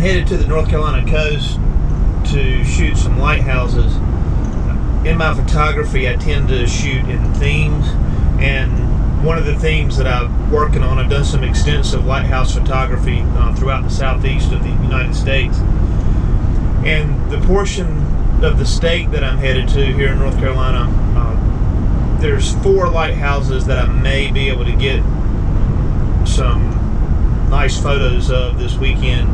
headed to the North Carolina coast to shoot some lighthouses. In my photography, I tend to shoot in themes, and one of the themes that I'm working on, I've done some extensive lighthouse photography throughout the southeast of the United States. And the portion of the state that I'm headed to here in North Carolina, there's 4 lighthouses that I may be able to get some nice photos of this weekend.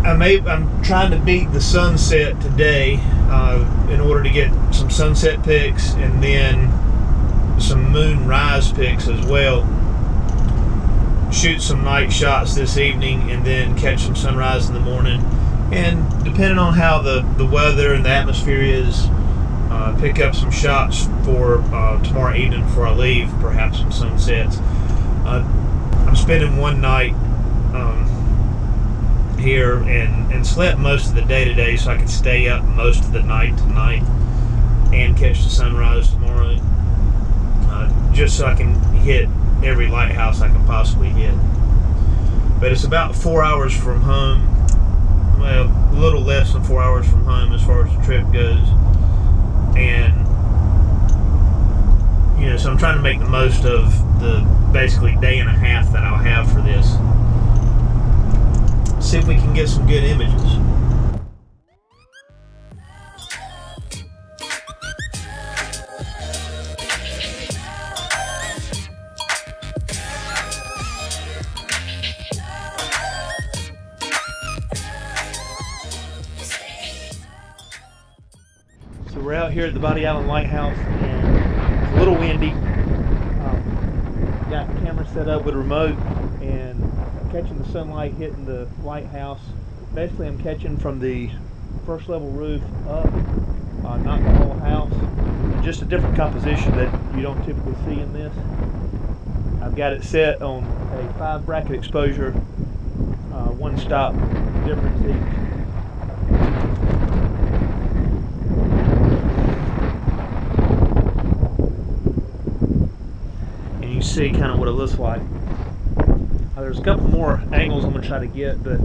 I'm trying to beat the sunset today in order to get some sunset pics and then some moonrise pics as well. Shoot some night shots this evening and then catch some sunrise in the morning. And depending on how the weather and the atmosphere is, pick up some shots for tomorrow evening before I leave, perhaps some sunsets. I'm spending one night here and slept most of the day today, so I can stay up most of the night tonight and catch the sunrise tomorrow, just so I can hit every lighthouse I can possibly hit. But it's about 4 hours from home, well, a little less than 4 hours from home as far as the trip goes, and you know, so I'm trying to make the most of the basically day and a half that I'll have for this. See if we can get some good images. So we're out here at the Bodie Island Lighthouse, and it's a little windy. Got the camera set up with a remote, and catching the sunlight hitting the lighthouse. Basically, I'm catching from the first level roof up, not the whole house. Just a different composition that you don't typically see in this. I've got it set on a 5 bracket exposure, 1 stop difference each. And you see kind of what it looks like. There's a couple more angles I'm going to try to get, but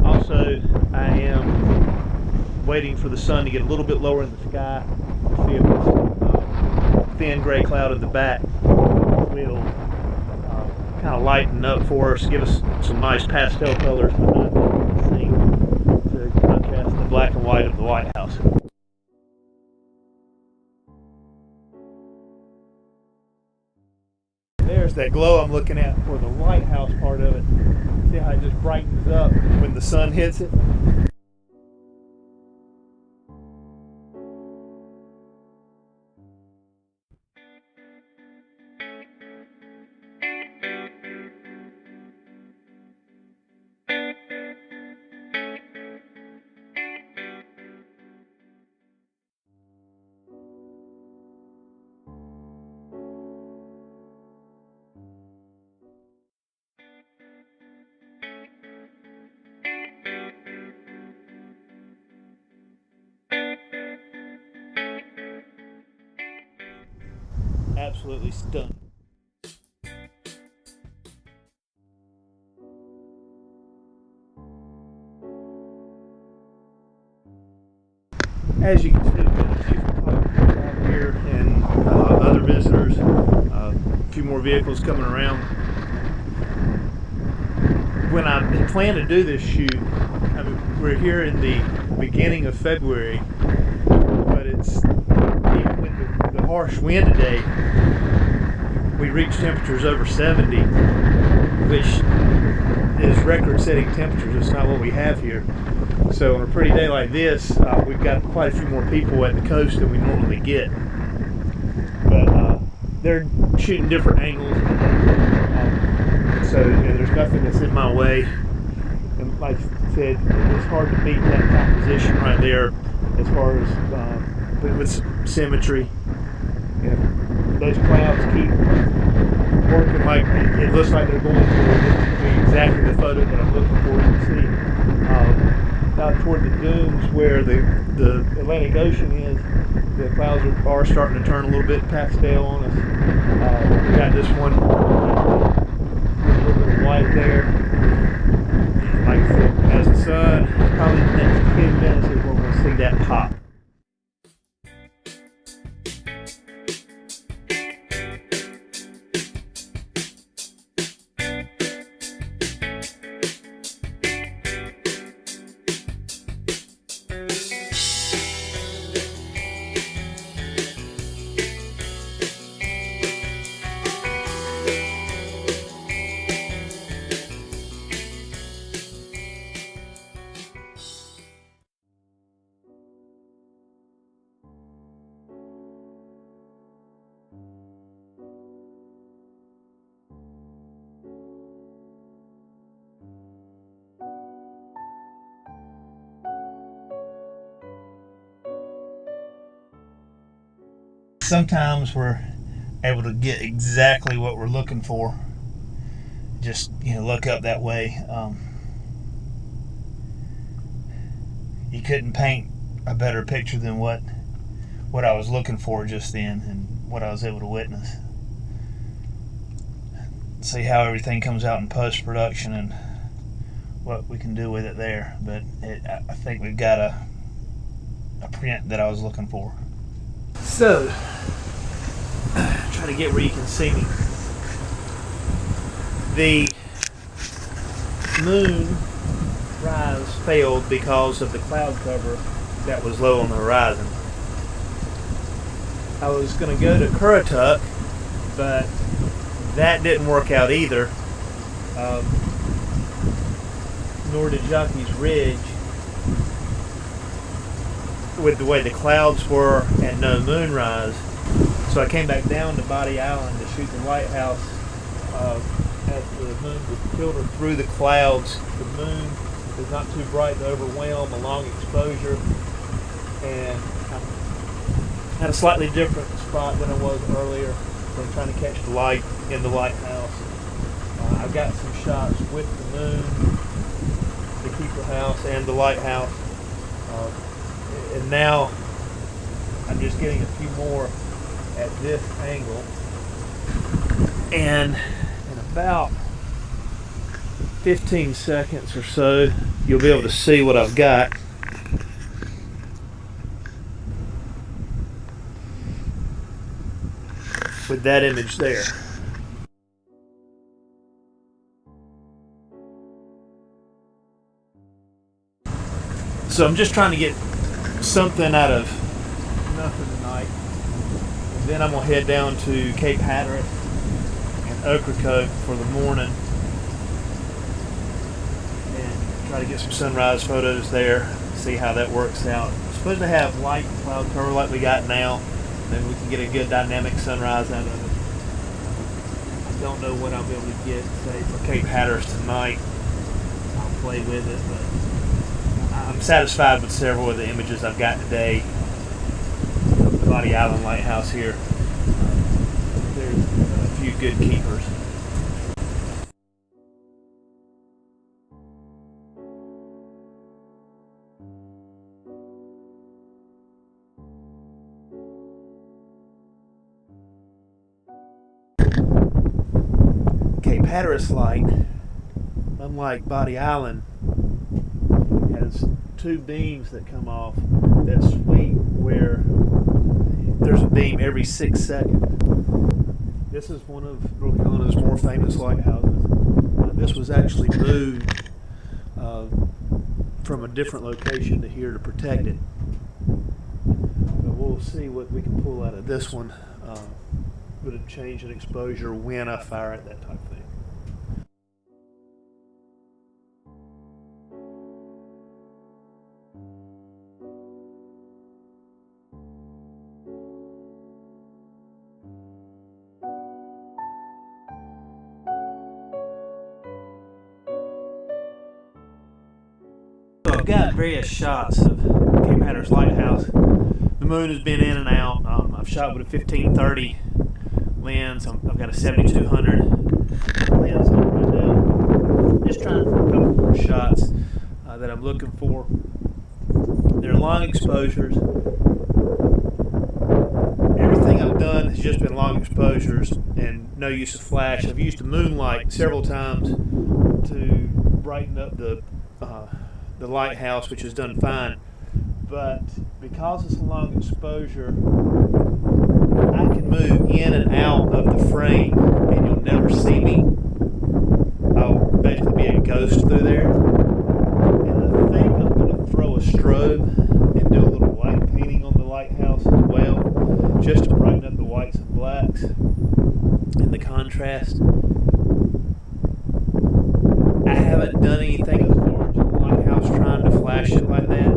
also I am waiting for the sun to get a little bit lower in the sky to see if this thin gray cloud in the back will kind of lighten up for us, give us some nice pastel colors behind the scene to contrast the black and white of the lighthouse. There's that glow I'm looking at for the lighthouse part of it. See how it just brightens up when the sun hits it? Absolutely stunning. As you can see, we've got a few photographers out here and other visitors, a few more vehicles coming around. When I planned to do this shoot, I mean, we're here in the beginning of February, but it's even with the harsh wind today, we reached temperatures over 70, which is record-setting temperatures. It's not what we have here. So on a pretty day like this, we've got quite a few more people at the coast than we normally get. But they're shooting different angles, so you know, there's nothing that's in my way. And like I said, it's hard to beat that composition right there as far as with symmetry. You know, those clouds keep working like it looks like they're going to. This be exactly the photo that I'm looking for. You can see out toward the dunes where the Atlantic Ocean is, the clouds are starting to turn a little bit pastel on us. We got this one with a little bit of white there. Like I said, as the sun. Probably the next 10 minutes is when we'll see that pop. Sometimes we're able to get exactly what we're looking for. Just, look up that way. You couldn't paint a better picture than what I was looking for just then and what I was able to witness. See how everything comes out in post-production and what we can do with it there. But I think we've got a print that I was looking for. So, try to get where you can see me. The moon rise failed because of the cloud cover that was low on the horizon. I was going to go to Ocracoke, but that didn't work out either. Nor did Jockey's Ridge, with the way the clouds were and no moonrise. So I came back down to Bodie Island to shoot the lighthouse as the moon would filter through the clouds. The moon is not too bright to overwhelm a long exposure, and I had a slightly different spot than I was earlier from trying to catch the light in the lighthouse. I've got some shots with the moon, the keeper house, and the lighthouse. And now I'm just getting a few more at this angle, and in about 15 seconds or so you'll be able to see what I've got. With that image there. So I'm just trying to get something out of nothing tonight. And then I'm going to head down to Cape Hatteras and Ocracoke for the morning and try to get some sunrise photos there, see how that works out. I'm supposed to have light cloud cover like we got now, then we can get a good dynamic sunrise out of it. I don't know what I'll be able to get, say, for Cape Hatteras tonight. I'll play with it, but I'm satisfied with several of the images I've got today of the Bodie Island lighthouse here. There's a few good keepers. Cape Hatteras light, unlike Bodie Island, has two beams that come off that sweep where there's a beam every 6 seconds. This is one of North Carolina's more famous lighthouses. This was actually moved from a different location to here to protect it. But we'll see what we can pull out of this one with a change in exposure when I fire at that type of thing. So I've got various shots of Cape Hatteras Lighthouse. The moon has been in and out. I've shot with a 1530 lens. I've got a 7200 lens on right now. Just trying for a couple more shots that I'm looking for. They're long exposures. Everything I've done has just been long exposures and no use of flash. I've used the moonlight several times to brighten up the the lighthouse, which is done fine. But because it's a long exposure, I can move in and out of the frame and you'll never see me. I'll basically be a ghost through there. And I think I'm going to throw a strobe and do a little light painting on the lighthouse as well, just to brighten up the whites and blacks and the contrast. I haven't done anything as far as the lighthouse trying to flash it like that,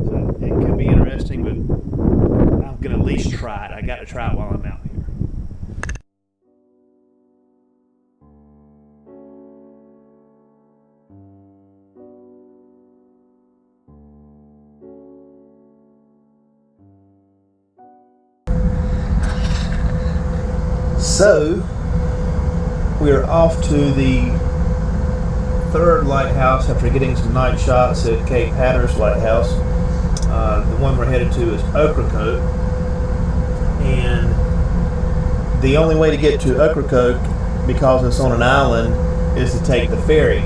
so it could be interesting, but I'm going to at least try it. I got to try it while I'm out here. So, we're off to the third lighthouse after getting some night shots at Cape Hatteras Lighthouse. The one we're headed to is Ocracoke, and the only way to get to Ocracoke, because it's on an island, is to take the ferry.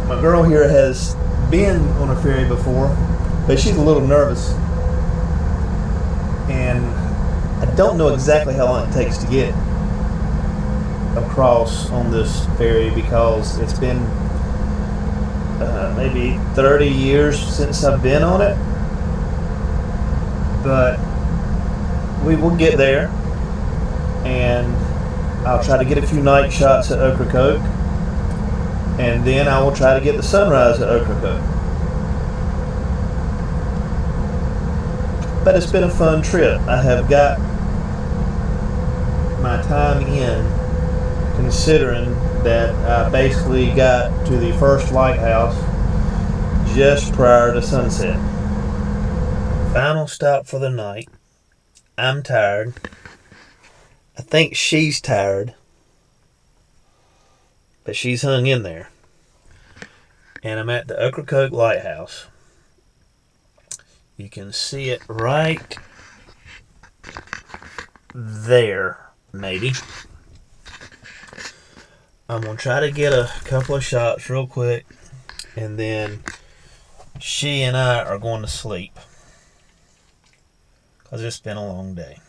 My girl here has been on a ferry before, but she's a little nervous, and I don't know exactly how long it takes to get across on this ferry, because it's been maybe 30 years since I've been on it, but we will get there, and I'll try to get a few night shots at Ocracoke, and then I will try to get the sunrise at Ocracoke. But it's been a fun trip. I have got my time in, considering that I basically got to the first lighthouse just prior to sunset. Final stop for the night. I'm tired. I think she's tired, but she's hung in there. And I'm at the Ocracoke Lighthouse. You can see it right there, maybe. I'm going to try to get a couple of shots real quick, and then she and I are going to sleep, because it's been a long day.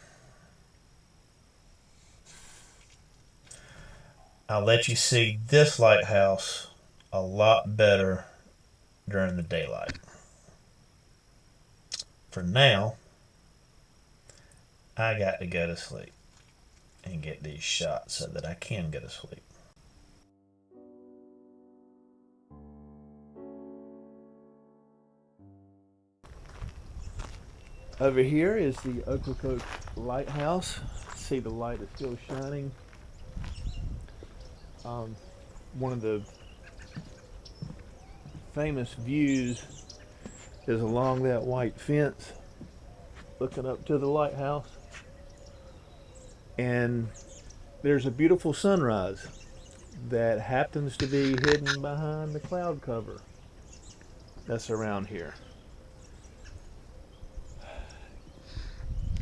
I'll let you see this lighthouse a lot better during the daylight. For now, I got to go to sleep and get these shots so that I can go to sleep. Over here is the Ocracoke Lighthouse. See, the light is still shining. One of the famous views is along that white fence, looking up to the lighthouse. And there's a beautiful sunrise that happens to be hidden behind the cloud cover that's around here.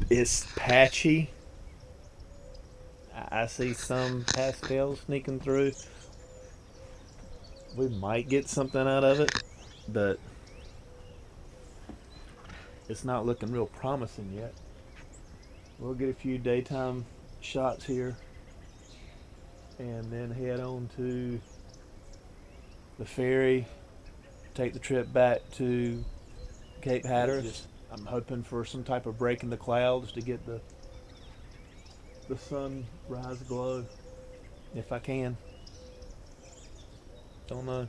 It's patchy. I see some pastels sneaking through. We might get something out of it, but it's not looking real promising yet. We'll get a few daytime shots here and then head on to the ferry, take the trip back to Cape Hatteras. I'm hoping for some type of break in the clouds to get the sunrise glow, if I can. Don't know.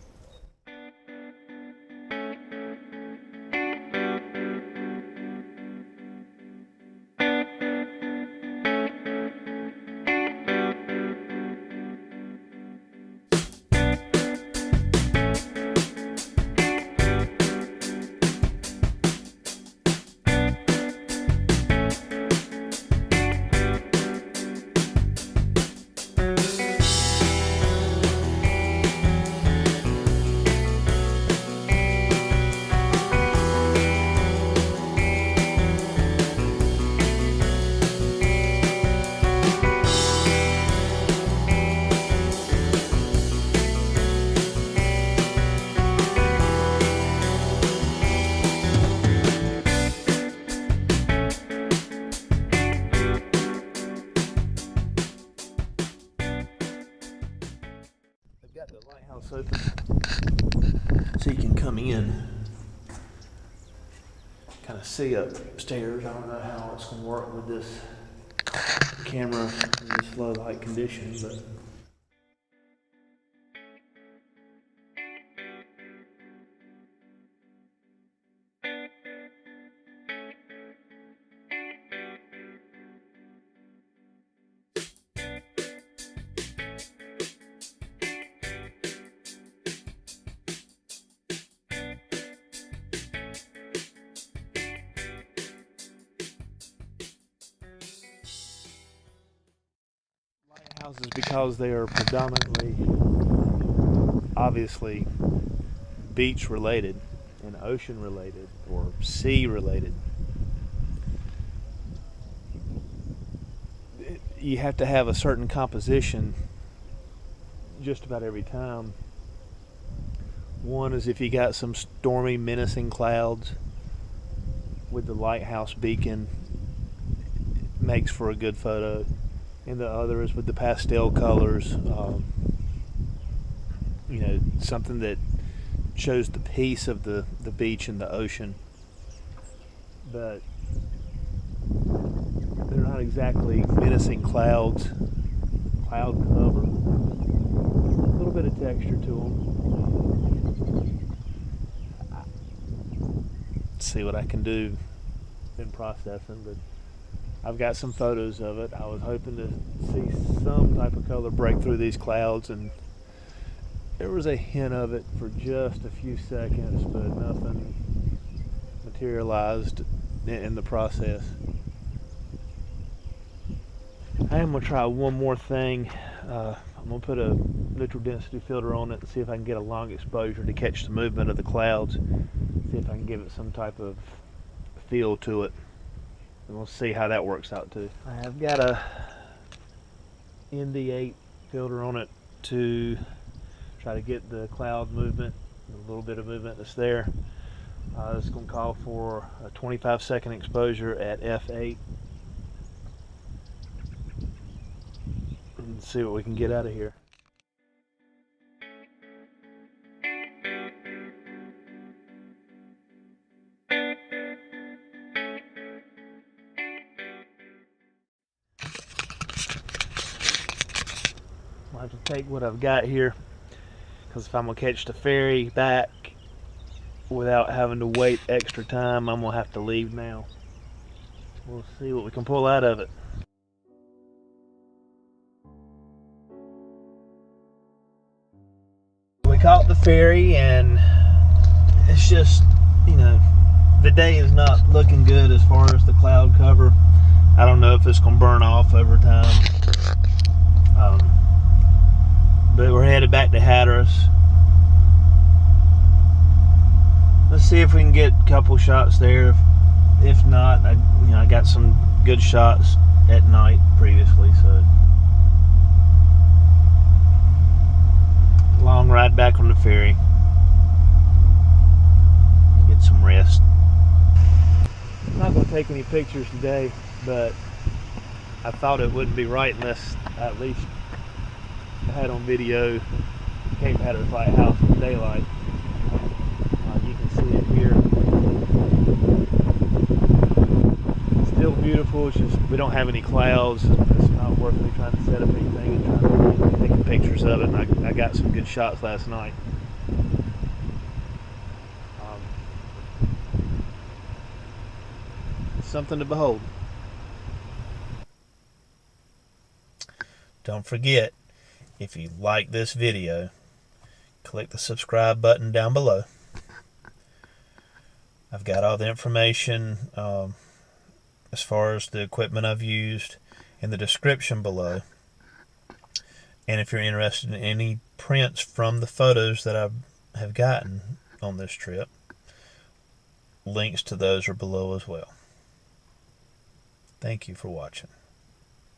see upstairs. I don't know how it's going to work with this camera in this low light condition, but lighthouses, because they are predominantly, obviously, beach related and ocean related or sea related, you have to have a certain composition just about every time. One is if you got some stormy, menacing clouds with the lighthouse beacon, it makes for a good photo. And the other is with the pastel colors, you know, something that shows the peace of the beach and the ocean. But they're not exactly menacing clouds, cloud cover. A little bit of texture to them. See what I can do in processing, but I've got some photos of it. I was hoping to see some type of color break through these clouds, and there was a hint of it for just a few seconds, but nothing materialized in the process. I am going to try one more thing. I'm going to put a neutral density filter on it and see if I can get a long exposure to catch the movement of the clouds. See if I can give it some type of feel to it. And we'll see how that works out too. I have got a ND8 filter on it to try to get the cloud movement, a little bit of movement that's there. It's going to call for a 25-second exposure at f8. And see what we can get out of here. I'll have to take what I've got here, because if I'm going to catch the ferry back without having to wait extra time, I'm going to have to leave now. We'll see what we can pull out of it. We caught the ferry, and it's just, you know, the day is not looking good as far as the cloud cover. I don't know if it's going to burn off over time. But we're headed back to Hatteras. Let's see if we can get a couple shots there. If not, I got some good shots at night previously, so long ride back on the ferry. Get some rest. I'm not going to take any pictures today, but I thought it wouldn't be right unless I at least had on video Cape Hatteras Lighthouse in daylight. You can see it here. It's still beautiful. It's just we don't have any clouds. It's not worth me trying to set up anything and trying to take pictures of it. And I got some good shots last night. It's something to behold. Don't forget, if you like this video, click the subscribe button down below. I've got all the information as far as the equipment I've used in the description below. And if you're interested in any prints from the photos that I have gotten on this trip, links to those are below as well. Thank you for watching.